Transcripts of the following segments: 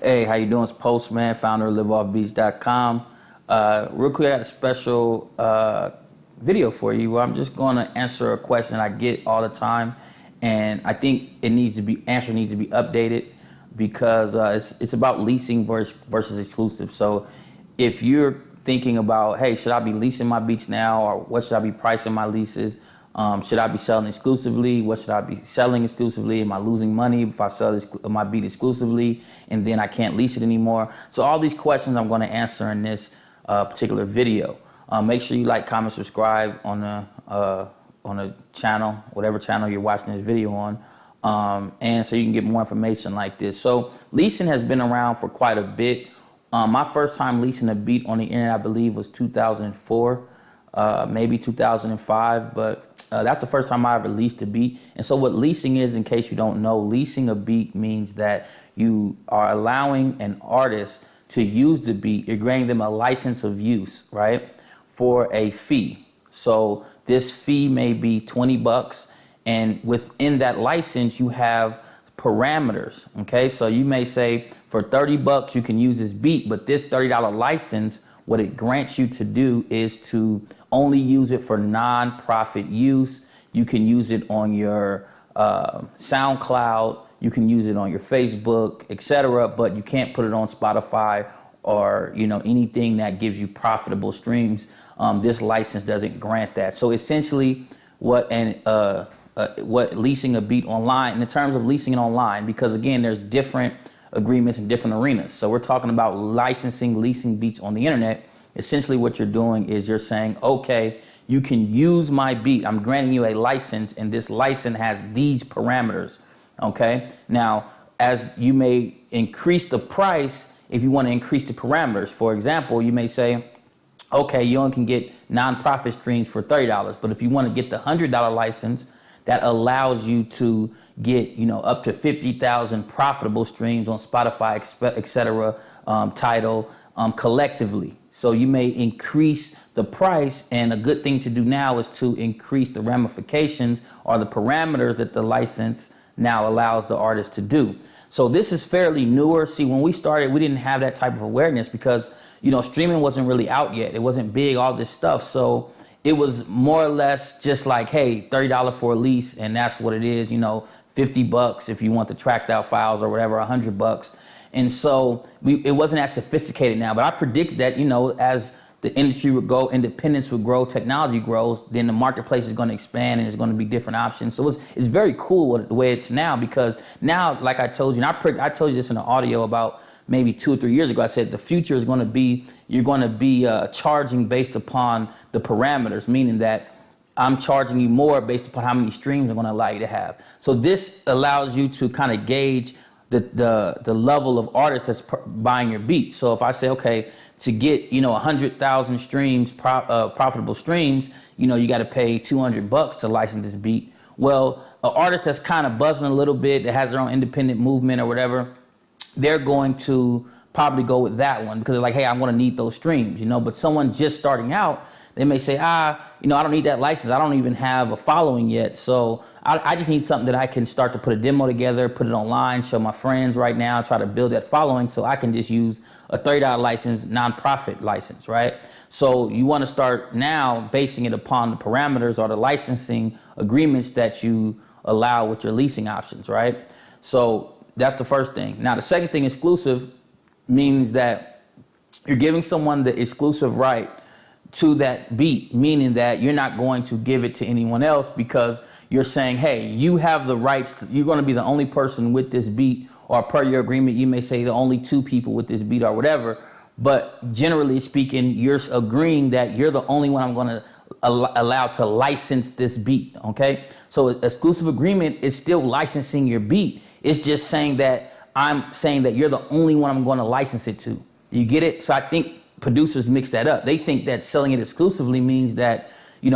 Hey, how you doing? It's Postman, founder of Liveoffbeats.com. Real quick, I got a special video for you where I'm just going to answer a question I get all the time, and I think it needs to be updated because it's about leasing versus exclusive. So if you're thinking about, hey, should I be leasing my beats now, or what should I be pricing my leases? Should I be selling exclusively? What should I be selling exclusively? Am I losing money if I sell my beat exclusively and then I can't lease it anymore? So all these questions I'm going to answer in this particular video. Make sure you like, comment, subscribe on the channel, whatever channel you're watching this video on, and so you can get more information like this. So leasing has been around for quite a bit. My first time leasing a beat on the internet, I believe, was 2004, maybe 2005, but that's the first time I ever leased a beat. And so what leasing is, in case you don't know, leasing a beat means that you are allowing an artist to use the beat. You're granting them a license of use, right, for a fee. So this fee may be 20 bucks, and within that license you have parameters, okay? So you may say for 30 bucks you can use this beat, but this $30 license, what it grants you to do is to only use it for non-profit use. You can use it on your SoundCloud, you can use it on your Facebook, etc., but you can't put it on Spotify or anything that gives you profitable streams. This license doesn't grant that. So essentially, what leasing a beat online, in terms of leasing it online, because again, there's different agreements in different arenas. So we're talking about leasing beats on the internet. Essentially what you're doing is you're saying, okay, you can use my beat. I'm granting you a license, and this license has these parameters, okay? Now, as you may increase the price, if you want to increase the parameters, for example, you may say, okay, you only can get non-profit streams for $30, but if you want to get the $100 license, that allows you to get, up to 50,000 profitable streams on Spotify, etc., Tidal, collectively. So you may increase the price, and a good thing to do now is to increase the ramifications or the parameters that the license now allows the artist to do. So this is fairly newer. See, when we started, we didn't have that type of awareness because, streaming wasn't really out yet. It wasn't big, all this stuff. So it was more or less just like, hey, $30 for a lease, and that's what it is, 50 bucks if you want the tracked out files or whatever, 100 bucks. And so it wasn't as sophisticated now, but I predicted that, as the industry would go, independence would grow, technology grows, then the marketplace is going to expand and there's going to be different options. So it's very cool the way it's now, because now, like I told you, and I told you this in an audio about maybe 2 or 3 years ago, I said the future is going to be, you're going to be charging based upon the parameters, meaning that I'm charging you more based upon how many streams I'm going to allow you to have. So this allows you to kind of gauge the level of artists that's buying your beat. So if I say, okay, to get 100,000 streams, profitable streams, you got to pay 200 bucks to license this beat. Well, an artist that's kind of buzzing a little bit, that has their own independent movement or whatever, they're going to probably go with that one because they're like, hey, I'm going to need those streams, But someone just starting out, they may say, I don't need that license. I don't even have a following yet. So I just need something that I can start to put a demo together, put it online, show my friends right now, try to build that following so I can just use a $30 license, nonprofit license, right? So you want to start now basing it upon the parameters or the licensing agreements that you allow with your leasing options, right? So that's the first thing. Now, the second thing, exclusive, means that you're giving someone the exclusive right to that beat, meaning that you're not going to give it to anyone else because you're saying, hey, you have the rights, you're going to be the only person with this beat, or per your agreement, you may say the only 2 people with this beat or whatever. But generally speaking, you're agreeing that you're the only one I'm going to allow to license this beat, okay? So exclusive agreement is still licensing your beat. It's just saying that I'm saying that you're the only one I'm going to license it to. You get it? So I think producers mix that up. They think that selling it exclusively means that,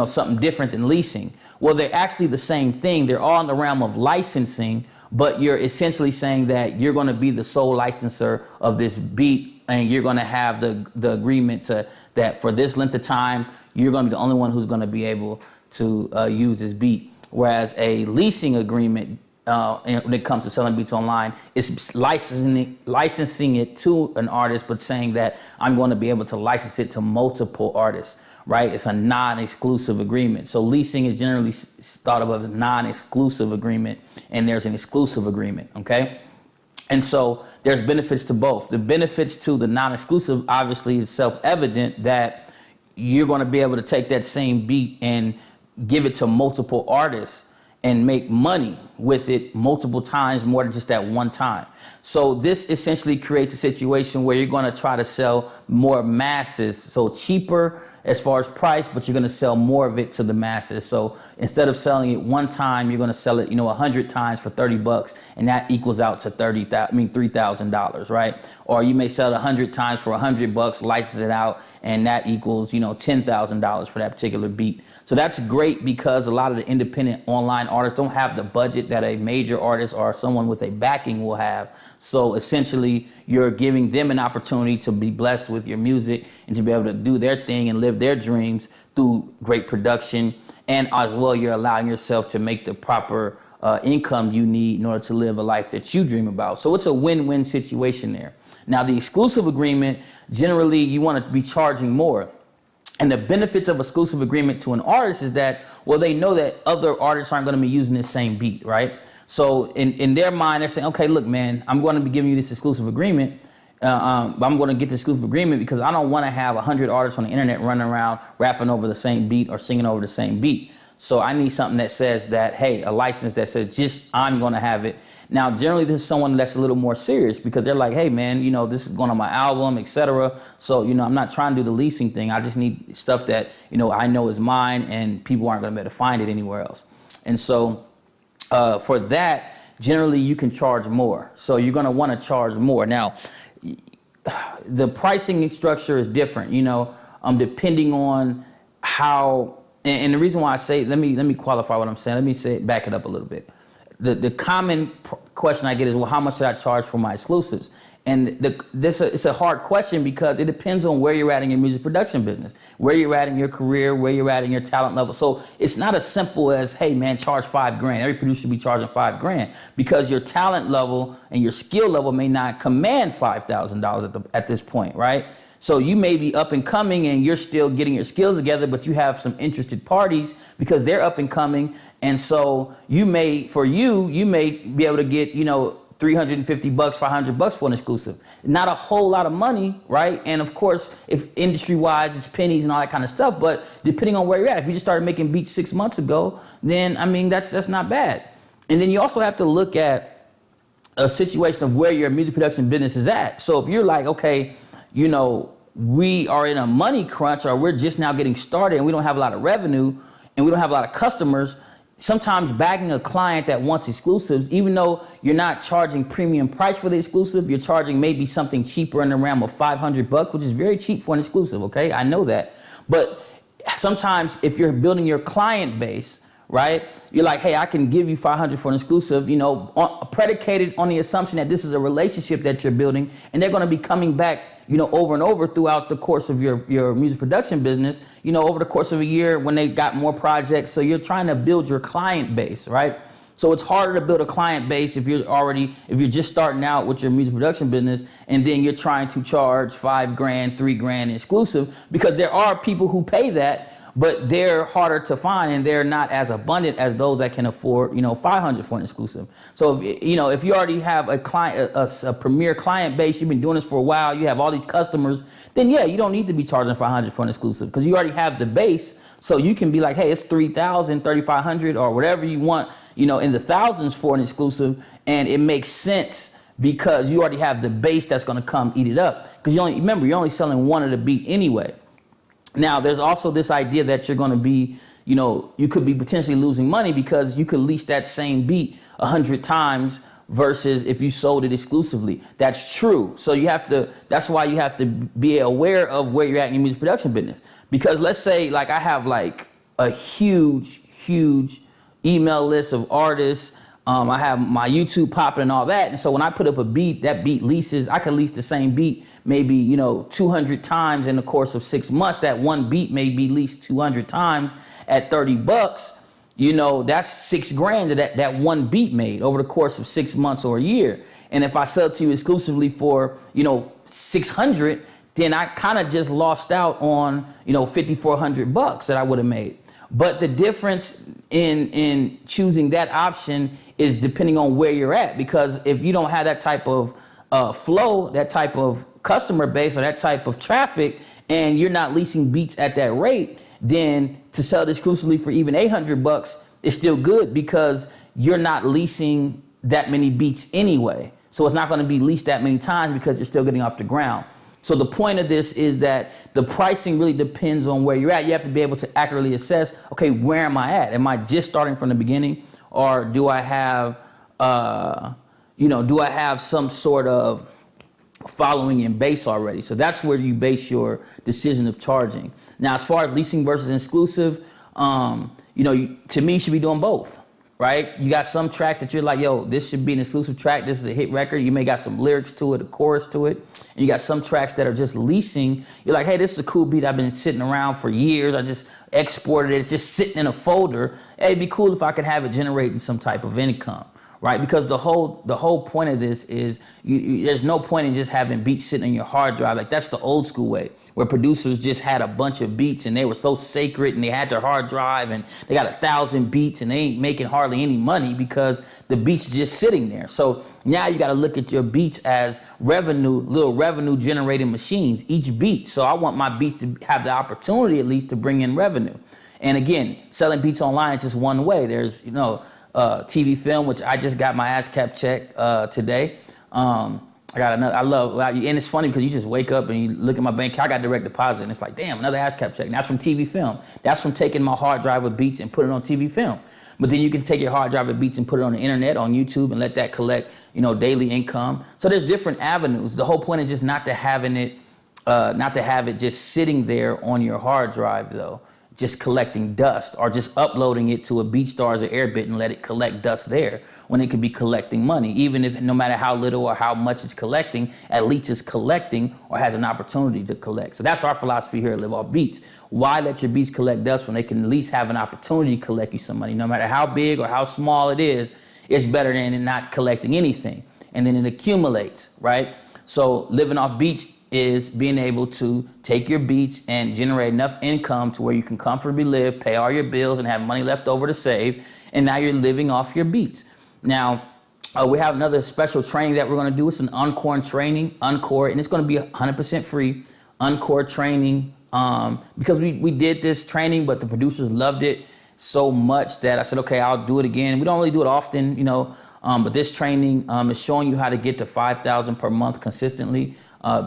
something different than leasing. Well, they're actually the same thing. They're all in the realm of licensing, but you're essentially saying that you're going to be the sole licensor of this beat, and you're going to have the agreement that for this length of time, you're going to be the only one who's going to be able to use this beat. Whereas a leasing agreement and when it comes to selling beats online, it's licensing it to an artist, but saying that I'm going to be able to license it to multiple artists, right? It's a non-exclusive agreement. So leasing is generally thought of as non-exclusive agreement, and there's an exclusive agreement, okay? And so there's benefits to both. The benefits to the non-exclusive obviously is self-evident, that you're going to be able to take that same beat and give it to multiple artists and make money with it multiple times more than just that one time. So this essentially creates a situation where you're going to try to sell more masses, so cheaper as far as price, but you're going to sell more of it to the masses. So instead of selling it one time, you're going to sell it, 100 times for $30, and that equals out to $3,000, right? Or you may sell it 100 times for $100, license it out, and that equals, $10,000 for that particular beat. So that's great, because a lot of the independent online artists don't have the budget that a major artist or someone with a backing will have. So essentially, you're giving them an opportunity to be blessed with your music and to be able to do their thing and live their dreams through great production. And as well, you're allowing yourself to make the proper income you need in order to live a life that you dream about. So it's a win-win situation there. Now, the exclusive agreement, generally, you want to be charging more. And the benefits of exclusive agreement to an artist is that, well, they know that other artists aren't going to be using this same beat, right? So in their mind, they're saying, okay, look, man, I'm going to be giving you this exclusive agreement. I'm going to get this exclusive agreement because I don't want to have 100 artists on the internet running around rapping over the same beat or singing over the same beat. So I need something that says that, hey, a license that says just I'm going to have it. Now, generally, this is someone that's a little more serious, because they're like, hey, man, this is going on my album, etc. So, I'm not trying to do the leasing thing. I just need stuff that, I know is mine, and people aren't going to be able to find it anywhere else. And so for that, generally, you can charge more. So you're going to want to charge more. Now, the pricing structure is different, depending on how. And the reason why I say, let me qualify what I'm saying. Let me back it up a little bit. The common question I get is, well, how much should I charge for my exclusives? And it's a hard question, because it depends on where you're at in your music production business, where you're at in your career, where you're at in your talent level. So it's not as simple as, hey, man, charge $5,000. Every producer should be charging $5,000, because your talent level and your skill level may not command $5,000 at this point, right? So you may be up and coming and you're still getting your skills together, but you have some interested parties because they're up and coming. And so you may be able to get, $350, $500 for an exclusive. Not a whole lot of money, right? And of course, if industry-wise, it's pennies and all that kind of stuff. But depending on where you're at, if you just started making beats 6 months ago, then that's not bad. And then you also have to look at a situation of where your music production business is at. So if you're like, okay, we are in a money crunch, or we're just now getting started and we don't have a lot of revenue and we don't have a lot of customers, sometimes bagging a client that wants exclusives, even though you're not charging premium price for the exclusive, you're charging maybe something cheaper in the realm of $500, which is very cheap for an exclusive, okay? I know that. But sometimes if you're building your client base, right, you're like, hey, I can give you $500 for an exclusive, predicated on the assumption that this is a relationship that you're building, and they're going to be coming back, over and over throughout the course of your music production business, over the course of a year when they got more projects. So you're trying to build your client base, right? So it's harder to build a client base if you're just starting out with your music production business, and then you're trying to charge $5,000, $3,000 exclusive, because there are people who pay that, but they're harder to find and they're not as abundant as those that can afford, $500 for an exclusive. So, if you already have a client, a premier client base, you've been doing this for a while, you have all these customers, then yeah, you don't need to be charging $500 for an exclusive, because you already have the base. So you can be like, hey, it's $3,000, $3,500, or whatever you want, in the thousands for an exclusive. And it makes sense because you already have the base that's going to come eat it up. Because you're only selling one of the beat anyway. Now, there's also this idea that you're going to be, you could be potentially losing money because you could lease that same beat 100 times versus if you sold it exclusively. That's true. So that's why you have to be aware of where you're at in your music production business. Because let's say like I have like a huge email list of artists. I have my YouTube popping and all that. And so when I put up a beat, that beat leases, I could lease the same beat maybe, 200 times in the course of 6 months. That one beat may be leased 200 times at $30. that's $6,000 that one beat made over the course of 6 months or a year. And if I sell it to you exclusively for, 600, then I kind of just lost out on, $5,400 that I would have made. But the difference in choosing that option is depending on where you're at, because if you don't have that type of flow, that type of customer base or that type of traffic, and you're not leasing beats at that rate, then to sell it exclusively for even $800 is still good, because you're not leasing that many beats anyway. So it's not going to be leased that many times because you're still getting off the ground. So the point of this is that the pricing really depends on where you're at. You have to be able to accurately assess, okay, where am I at? Am I just starting from the beginning, or do I have, some sort of following in base already? So that's where you base your decision of charging. Now, as far as leasing versus exclusive, to me, you should be doing both. Right? You got some tracks that you're like, yo, this should be an exclusive track. This is a hit record. You may got some lyrics to it, a chorus to it. And you got some tracks that are just leasing. You're like, hey, this is a cool beat. I've been sitting around for years. I just exported it, just sitting in a folder. Hey, it'd be cool if I could have it generating some type of income. Right? Because the whole point of this is there's no point in just having beats sitting on your hard drive. Like, that's the old school way, where producers just had a bunch of beats and they were so sacred and they had their hard drive and they got 1,000 beats and they ain't making hardly any money because the beats just sitting there. So now you got to look at your beats as little revenue generating machines, each beat. So I want my beats to have the opportunity at least to bring in revenue. And again, selling beats online is just one way. There's, TV film, which I just got my ASCAP check today. I got another. And it's funny because you just wake up and you look at my bank. I got direct deposit, and it's like, damn, another ASCAP check. And that's from TV film. That's from taking my hard drive with beats and put it on TV film. But then you can take your hard drive with beats and put it on the internet, on YouTube, and let that collect, daily income. So there's different avenues. The whole point is just not to have it just sitting there on your hard drive, though, just collecting dust, or just uploading it to a BeatStars or Airbit and let it collect dust there, when it could be collecting money. Even if no matter how little or how much it's collecting, at least it's collecting or has an opportunity to collect. So that's our philosophy here at Liveoffbeats. Why let your beats collect dust when they can at least have an opportunity to collect you some money? No matter how big or how small it is, it's better than it not collecting anything. And then it accumulates, right? So living off beats is being able to take your beats and generate enough income to where you can comfortably live, pay all your bills, and have money left over to save. And now you're living off your beats. Now, we have another special training that we're going to do. It's an Encore training, and it's going to be 100% free. Encore training, because we did this training, but the producers loved it so much that I said, okay, I'll do it again. We don't really do it often, but this training is showing you how to get to 5,000 per month consistently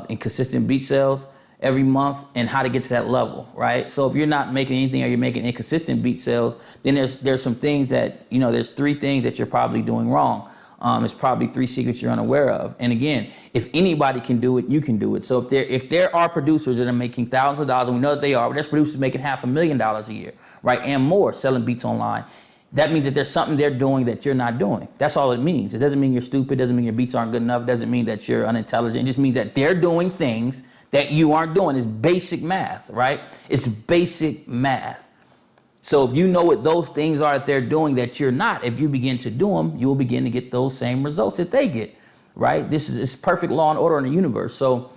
in consistent beat sales every month, and how to get to that level, right? So if you're not making anything or you're making inconsistent beat sales, then there's some things that, there's 3 things that you're probably doing wrong. There's probably 3 secrets you're unaware of. And again, if anybody can do it, you can do it. So if there are producers that are making thousands of dollars, and we know that they are, but there's producers making $500,000 a year, right, and more, selling beats online, that means that there's something they're doing that you're not doing. That's all it means. It doesn't mean you're stupid. It doesn't mean your beats aren't good enough. It doesn't mean that you're unintelligent. It just means that they're doing things that you aren't doing. It's basic math, right? It's basic math. So if you know what those things are that they're doing that you're not, if you begin to do them, you will begin to get those same results that they get, right? It's perfect law and order in the universe. So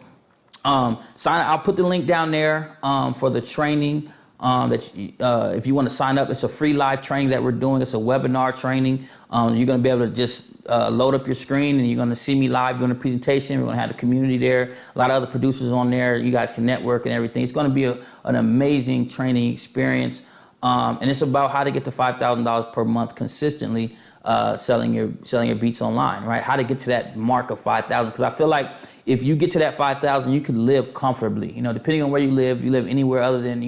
sign up. I'll put the link down there for the training. If you want to sign up, it's a free live training that we're doing. It's a webinar training. You're going to be able to just load up your screen, and you're going to see me live doing a presentation. We're going to have the community there, a lot of other producers on there. You guys can network and everything. It's going to be an amazing training experience. And it's about how to get to $5,000 per month consistently selling your beats online, right? How to get to that mark of 5,000, because I feel like if you get to that 5,000, you can live comfortably. Depending on where you live anywhere other than,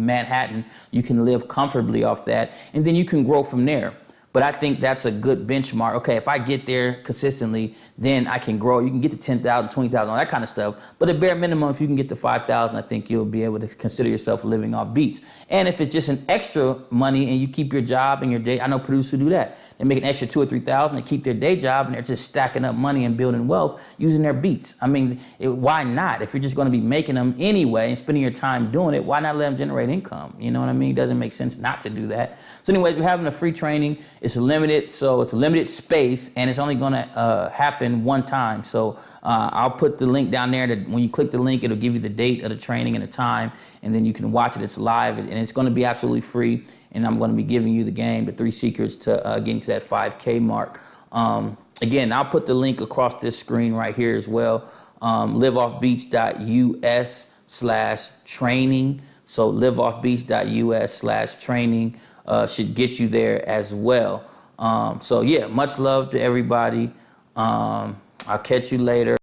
Manhattan, you can live comfortably off that. And then you can grow from there. But I think that's a good benchmark. Okay, if I get there consistently, then I can grow. You can get to 10,000, 20,000, all that kind of stuff. But at bare minimum, if you can get to 5,000, I think you'll be able to consider yourself living off beats. And if it's just an extra money and you keep your job and your day, I know producers who do that. They make an extra 2,000 or 3,000 to keep their day job, and they're just stacking up money and building wealth using their beats. I mean, why not? If you're just going to be making them anyway and spending your time doing it, why not let them generate income? You know what I mean? It doesn't make sense not to do that. So anyways, we're having a free training. It's limited, so it's a limited space, and it's only going to happen one time. So I'll put the link down there. That when you click the link, it'll give you the date of the training and the time, and then you can watch it. It's live, and it's going to be absolutely free. And I'm going to be giving you the game, the 3 secrets to getting to that 5K mark. Again, I'll put the link across this screen right here as well. Liveoffbeats.us/training. So liveoffbeats.us/training should get you there as well. So yeah, much love to everybody. I'll catch you later.